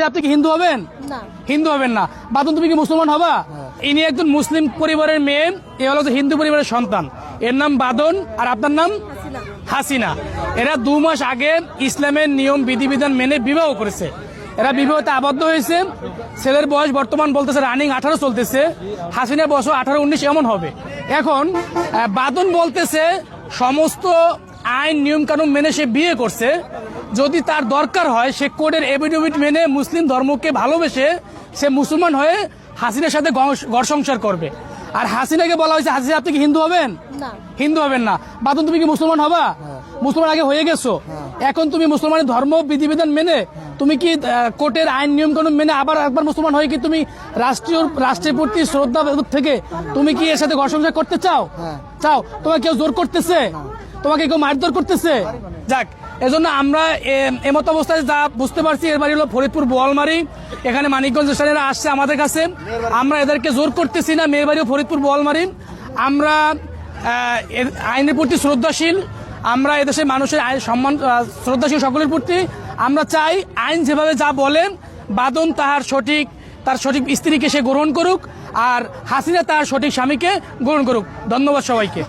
আপনি কি হিন্দু হবেন? না। হিন্দু হবেন না। বাদন তুমি কি মুসলমান হবা? ইনি একজন মুসলিম পরিবারের মেয়ে, এ হলো হিন্দু পরিবারের সন্তান। এর নাম বাদন আর আপনার নাম হাসিনা। এরা 2 মাস আগে ইসলামের নিয়ম বিধিবিধান মেনে বিবাহ করেছে। এরা বিবাহতে আবদ্ধ হয়েছে। ছেলের বয়স বর্তমান বলতেছে রানিং 18 চলতেছে, হাসিনার বয়স 18-19 এমন হবে। এখন বাদন বলতেছে সমস্ত আইন নিয়ম কানুন মেনে সে বিয়ে করছে। যদি তার দরকার হয় সে কোর্টের এফিডেভিট মেনে মুসলিম ধর্মকে ভালোবেসে সে মুসলমান হয়ে হাসিনার সাথে ঘর সংসার করবে। আর হাসিনাকে বলা হয়েছে, হাসিনা আপনি কি হিন্দু হবেন? না। হিন্দু হবেন না। বাদন তুমি কি মুসলমান হবা? মুসলমান আগে হয়ে গেছো। এখন তুমি মুসলমানের ধর্ম বিধিবিধান মেনে তুমি কি কোর্টের আইন নিয়ম কানুন মেনে আবার একবার মুসলমান হয়ে কি তুমি রাষ্ট্রের প্রতি শ্রদ্ধা থেকে তুমি কি এর সাথে ঘর সংসার করতে চাও? চাও। তোমাকে কেউ জোর করতেছে? তোমাকে কেউ মারধর করতেছে? যাক, এজন্য আমরা এমত অবস্থায় যা বুঝতে পারছি, এর বাড়ি হলো ফরিদপুর বোয়ালমারি। এখানে মানিকগঞ্জ স্টেশনেরা আসছে আমাদের কাছে। আমরা এদেরকে জোর করতেছি না, মেয়ের বাড়িও ফরিদপুর বোয়ালমারি। আমরা আইনের প্রতি শ্রদ্ধাশীল, আমরা এদেশের মানুষের আইন সম্মান শ্রদ্ধাশীল সকলের প্রতি। আমরা চাই আইন যেভাবে যা বলেন বাদন তার সঠিক স্ত্রীকে সে গ্রহণ করুক, আর হাসিনা তার সঠিক স্বামীকে গ্রহণ করুক। ধন্যবাদ সবাইকে।